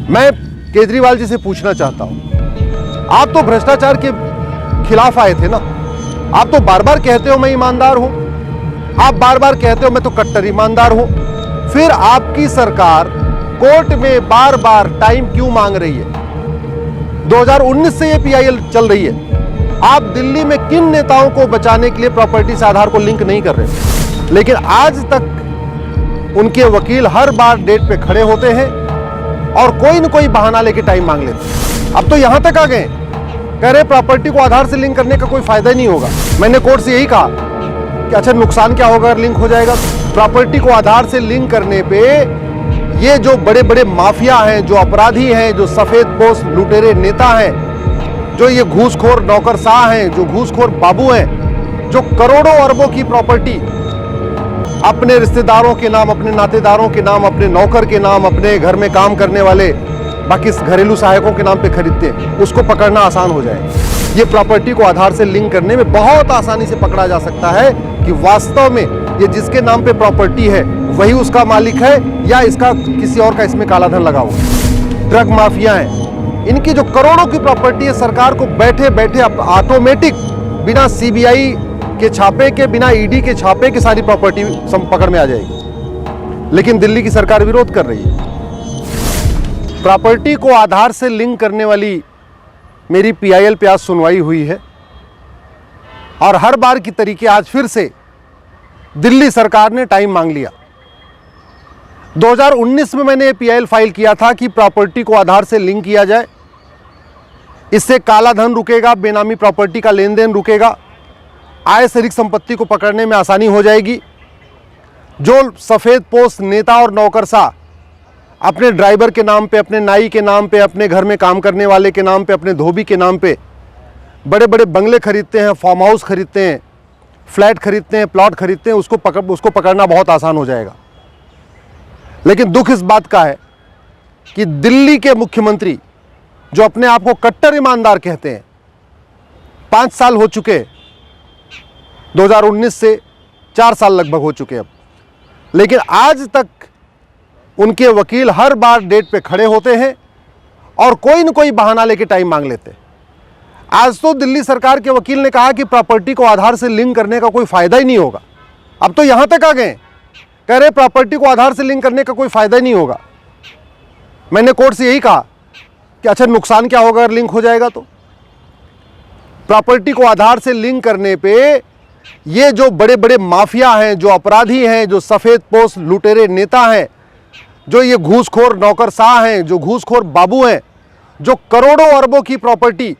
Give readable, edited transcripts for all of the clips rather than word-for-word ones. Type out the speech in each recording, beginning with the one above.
मैं केजरीवाल जी से पूछना चाहता हूं, आप तो भ्रष्टाचार के खिलाफ आए थे ना। आप तो बार बार कहते हो मैं ईमानदार हूं, आप बार बार कहते हो मैं तो कट्टर ईमानदार हूं, फिर आपकी सरकार कोर्ट में बार बार टाइम क्यों मांग रही है? 2019 से ये पीआईएल चल रही है। आप दिल्ली में किन नेताओं को बचाने के लिए प्रॉपर्टी से आधार को लिंक नहीं कर रहे, लेकिन आज तक उनके वकील हर बार डेट पे खड़े होते हैं और कोई न कोई बहाना लेके टाइम मांग लेते हैं। अब तो यहां तक आ गए, कह रहे प्रॉपर्टी को आधार से लिंक करने का कोई फायदा ही नहीं होगा। मैंने कोर्ट से यही कहा कि अच्छा नुकसान क्या होगा अगर लिंक हो जाएगा? प्रॉपर्टी को आधार से लिंक करने पे ये जो बड़े बड़े माफिया हैं, जो अपराधी हैं, जो सफेद पोस्ट लुटेरे नेता हैं, जो ये घूसखोर नौकरशाह हैं, जो घूसखोर बाबू हैं, जो करोड़ों अरबों की प्रॉपर्टी अपने रिश्तेदारों के नाम, अपने नातेदारों के नाम, अपने नौकर के नाम, अपने घर में काम करने वाले बाकी घरेलू सहायकों के नाम पे खरीदते हैं, उसको पकड़ना आसान हो जाए। ये प्रॉपर्टी को आधार से लिंक करने में बहुत आसानी से पकड़ा जा सकता है कि वास्तव में ये जिसके नाम पे प्रॉपर्टी है वही उसका मालिक है या इसका किसी और का इसमें काला धन लगा हुआ। ड्रग माफिया है, इनकी जो करोड़ों की प्रॉपर्टी है, सरकार को बैठे बैठे ऑटोमेटिक बिना सीबीआई के छापे के, बिना ईडी के छापे के सारी प्रॉपर्टी पकड़ में आ जाएगी। लेकिन दिल्ली की सरकार विरोध कर रही है। प्रॉपर्टी को आधार से लिंक करने वाली मेरी पीआईएल पे आज सुनवाई हुई है और हर बार की तरीके आज फिर से दिल्ली सरकार ने टाइम मांग लिया। 2019 में मैंने पीआईएल फाइल किया था कि प्रॉपर्टी को आधार से लिंक किया जाए, इससे काला धन रुकेगा, बेनामी प्रॉपर्टी का लेन देन रुकेगा, आय से अधिक संपत्ति को पकड़ने में आसानी हो जाएगी। जो सफेद पोस्ट नेता और नौकरशाह अपने ड्राइवर के नाम पे, अपने नाई के नाम पे, अपने घर में काम करने वाले के नाम पे, अपने धोबी के नाम पे बड़े बड़े बंगले खरीदते हैं, फार्म हाउस खरीदते हैं, फ्लैट खरीदते हैं, प्लॉट खरीदते हैं, उसको पकड़ना बहुत आसान हो जाएगा। लेकिन दुख इस बात का है कि दिल्ली के मुख्यमंत्री जो अपने आप को कट्टर ईमानदार कहते हैं, 5 साल हो चुके, 2019 से 4 साल लगभग हो चुके अब, लेकिन आज तक उनके वकील हर बार डेट पे खड़े होते हैं और कोई न कोई बहाना लेके टाइम मांग लेते हैं। आज तो दिल्ली सरकार के वकील ने कहा कि प्रॉपर्टी को आधार से लिंक करने का कोई फायदा ही नहीं होगा। अब तो यहां तक आ गए, कह रहे प्रॉपर्टी को आधार से लिंक करने का कोई फायदा ही नहीं होगा। मैंने कोर्ट से यही कहा कि अच्छा नुकसान क्या होगा अगर लिंक हो जाएगा? तो प्रॉपर्टी को आधार से लिंक करने पे ये जो बड़े बड़े माफिया हैं, जो अपराधी हैं, जो सफेद पोस्ट लुटेरे नेता हैं, जो ये घूसखोर नौकरशाह हैं, जो घूसखोर बाबू हैं, जो करोड़ों अरबों की प्रॉपर्टी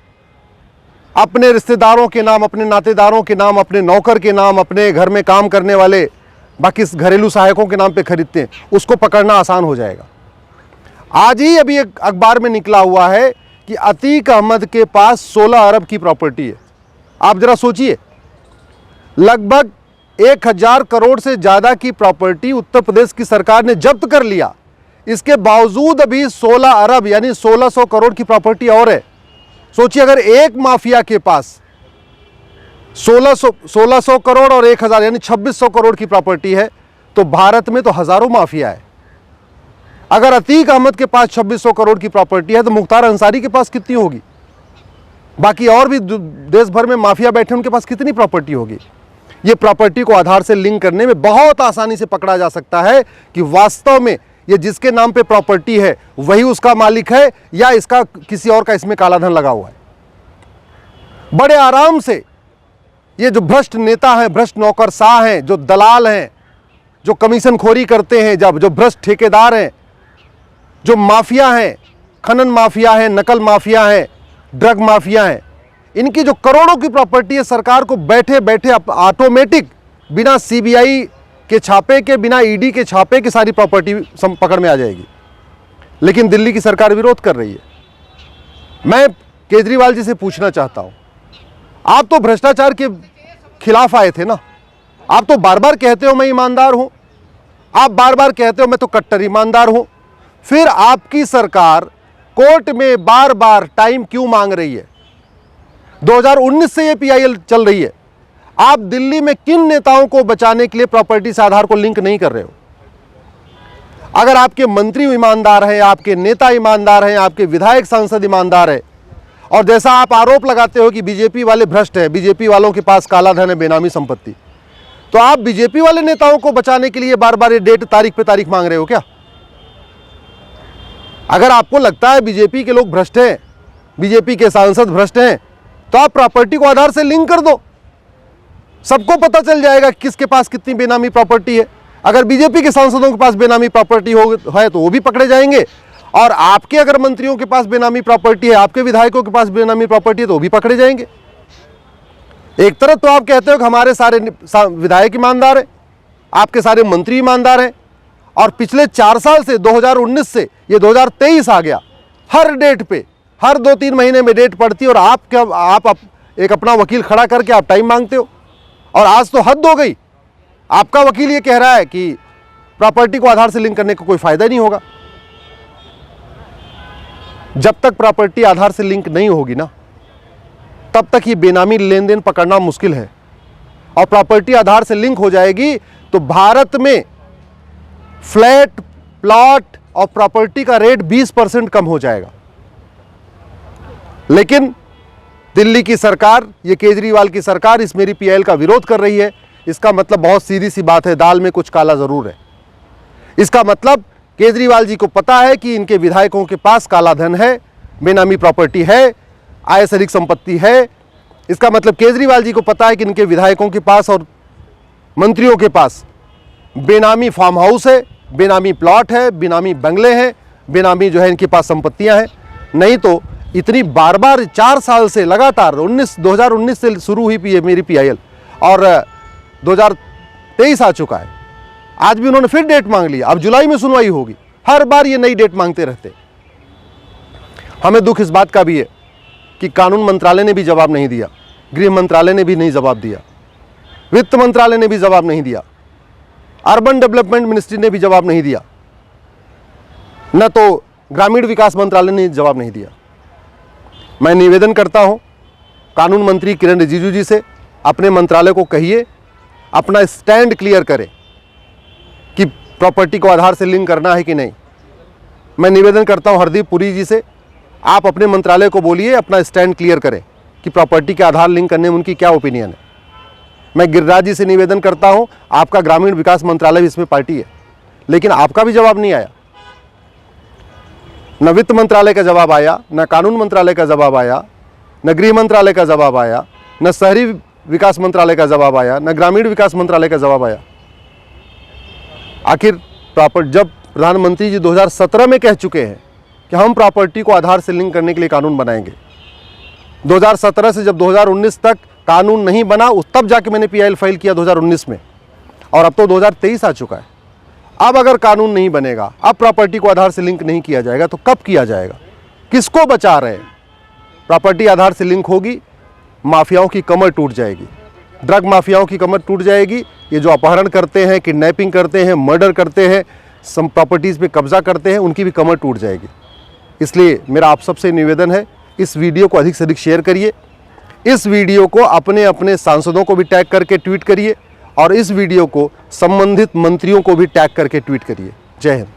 अपने रिश्तेदारों के नाम, अपने नातेदारों के नाम, अपने नौकर के नाम, अपने घर में काम करने वाले बाकी घरेलू सहायकों के नाम पे खरीदते हैं, उसको पकड़ना आसान हो जाएगा। आज ही अभी एक अखबार में निकला हुआ है कि अतीक अहमद के पास 16 अरब की प्रॉपर्टी है। आप जरा सोचिए, लगभग 1000 करोड़ से ज्यादा की प्रॉपर्टी उत्तर प्रदेश की सरकार ने जब्त कर लिया। इसके बावजूद अभी 16 अरब यानी 1600 करोड़ की प्रॉपर्टी और है। सोचिए, अगर एक माफिया के पास 1600 करोड़ और 1000 यानी 2600 करोड़ की प्रॉपर्टी है, तो भारत में तो हजारों माफिया है। अगर अतीक अहमद के पास 2600 करोड़ की प्रॉपर्टी है तो मुख्तार अंसारी के पास कितनी होगी? बाकी और भी देश भर में माफिया बैठे, उनके पास कितनी प्रॉपर्टी होगी? ये प्रॉपर्टी को आधार से लिंक करने में बहुत आसानी से पकड़ा जा सकता है कि वास्तव में ये जिसके नाम पे प्रॉपर्टी है वही उसका मालिक है या इसका किसी और का इसमें काला धन लगा हुआ है। बड़े आराम से ये जो भ्रष्ट नेता हैं, भ्रष्ट नौकरशाह हैं, जो दलाल हैं, जो कमीशन खोरी करते हैं, जो भ्रष्ट ठेकेदार हैं, जो माफिया हैं, खनन माफिया है, नकल माफिया है, ड्रग माफिया है, इनकी जो करोड़ों की प्रॉपर्टी है, सरकार को बैठे बैठे ऑटोमेटिक बिना सीबीआई के छापे के, बिना ईडी के छापे के सारी प्रॉपर्टी पकड़ में आ जाएगी। लेकिन दिल्ली की सरकार विरोध कर रही है। मैं केजरीवाल जी से पूछना चाहता हूं, आप तो भ्रष्टाचार के खिलाफ आए थे ना। आप तो बार बार कहते हो मैं ईमानदार हूं, आप बार बार कहते हो मैं तो कट्टर ईमानदार हूं, फिर आपकी सरकार कोर्ट में बार बार टाइम क्यों मांग रही है? 2019 से ये पीआईएल चल रही है। आप दिल्ली में किन नेताओं को बचाने के लिए प्रॉपर्टी से आधार को लिंक नहीं कर रहे हो? अगर आपके मंत्री ईमानदार हैं, आपके नेता ईमानदार हैं, आपके विधायक सांसद ईमानदार हैं, और जैसा आप आरोप लगाते हो कि बीजेपी वाले भ्रष्ट हैं, बीजेपी वालों के पास काला धन है, बेनामी संपत्ति, तो आप बीजेपी वाले नेताओं को बचाने के लिए बार बार ये डेट तारीख पे तारीख मांग रहे हो क्या? अगर आपको लगता है बीजेपी के लोग भ्रष्ट हैं, बीजेपी के सांसद भ्रष्ट हैं, तो आप प्रॉपर्टी को आधार से लिंक कर दो, सबको पता चल जाएगा किसके पास कितनी बेनामी प्रॉपर्टी है। अगर बीजेपी के सांसदों के पास बेनामी प्रॉपर्टी है तो वो भी पकड़े जाएंगे, और आपके अगर मंत्रियों के पास बेनामी प्रॉपर्टी है, आपके विधायकों के पास बेनामी प्रॉपर्टी है तो वो भी पकड़े जाएंगे। एक तरफ तो आप कहते हो कि हमारे सारे विधायक ईमानदार हैं, आपके सारे मंत्री ईमानदार हैं, और पिछले 4 साल से 2019 से ये 2023 आ गया, हर डेट पे हर 2-3 महीने में डेट पड़ती है, और आप एक अपना वकील खड़ा करके आप टाइम मांगते हो। और आज तो हद हो गई, आपका वकील ये कह रहा है कि प्रॉपर्टी को आधार से लिंक करने का कोई फायदा नहीं होगा। जब तक प्रॉपर्टी आधार से लिंक नहीं होगी ना, तब तक ये बेनामी लेन देन पकड़ना मुश्किल है। और प्रॉपर्टी आधार से लिंक हो जाएगी तो भारत में फ्लैट, प्लॉट और प्रॉपर्टी का रेट 20% कम हो जाएगा। लेकिन दिल्ली की सरकार, ये केजरीवाल की सरकार इस मेरी पीआईएल का विरोध कर रही है। इसका मतलब बहुत सीधी सी बात है, दाल में कुछ काला जरूर है। इसका मतलब केजरीवाल जी को पता है कि इनके विधायकों के पास काला धन है, बेनामी प्रॉपर्टी है, आय से अधिक संपत्ति है। इसका मतलब केजरीवाल जी को पता है कि इनके विधायकों के पास और मंत्रियों के पास बेनामी फार्म हाउस है, बेनामी प्लॉट है, बेनामी बंगले हैं, बेनामी जो है इनके पास संपत्तियां हैं। नहीं तो इतनी बार बार 4 साल से लगातार 2019 से शुरू हुई मेरी पीआईएल, और 2023 आ चुका है। आज भी उन्होंने फिर डेट मांग ली, अब जुलाई में सुनवाई होगी। हर बार ये नई डेट मांगते रहते। हमें दुख इस बात का भी है कि कानून मंत्रालय ने भी जवाब नहीं दिया, गृह मंत्रालय ने भी नहीं जवाब दिया, वित्त मंत्रालय ने भी जवाब नहीं दिया, अर्बन डेवलपमेंट मिनिस्ट्री ने भी जवाब नहीं दिया, न तो ग्रामीण विकास मंत्रालय ने जवाब नहीं दिया। मैं निवेदन करता हूं कानून मंत्री किरण रिजिजू जी से, अपने मंत्रालय को कहिए अपना स्टैंड क्लियर करें कि प्रॉपर्टी को आधार से लिंक करना है कि नहीं। मैं निवेदन करता हूं हरदीप पुरी जी से, आप अपने मंत्रालय को बोलिए अपना स्टैंड क्लियर करें कि प्रॉपर्टी के आधार लिंक करने में उनकी क्या ओपिनियन है। मैं गिरिराज जी से निवेदन करता हूं, आपका ग्रामीण विकास मंत्रालय भी इसमें पार्टी है, लेकिन आपका भी जवाब नहीं आया। न वित्त मंत्रालय का जवाब आया, न कानून मंत्रालय का जवाब आया, न गृह मंत्रालय का जवाब आया, न शहरी विकास मंत्रालय का जवाब आया, न ग्रामीण विकास मंत्रालय का जवाब आया। आखिर जब प्रधानमंत्री जी 2017 में कह चुके हैं कि हम प्रॉपर्टी को आधार से लिंक करने के लिए कानून बनाएंगे, 2017 से जब 2019 तक कानून नहीं बना, तब जाके मैंने पीआईएल फाइल किया 2019 में, और अब तो 2023 आ चुका है। अब अगर कानून नहीं बनेगा, अब प्रॉपर्टी को आधार से लिंक नहीं किया जाएगा, तो कब किया जाएगा? किसको बचा रहे हैं? प्रॉपर्टी आधार से लिंक होगी, माफियाओं की कमर टूट जाएगी, ड्रग माफियाओं की कमर टूट जाएगी। ये जो अपहरण करते हैं, किडनैपिंग करते हैं, मर्डर करते हैं, प्रॉपर्टीज़ पे कब्जा करते हैं, उनकी भी कमर टूट जाएगी। इसलिए मेरा आप सबसे निवेदन है, इस वीडियो को अधिक से अधिक शेयर करिए, इस वीडियो को अपने अपने सांसदों को भी टैग करके ट्वीट करिए, और इस वीडियो को संबंधित मंत्रियों को भी टैग करके ट्वीट करिए। जय हिंद।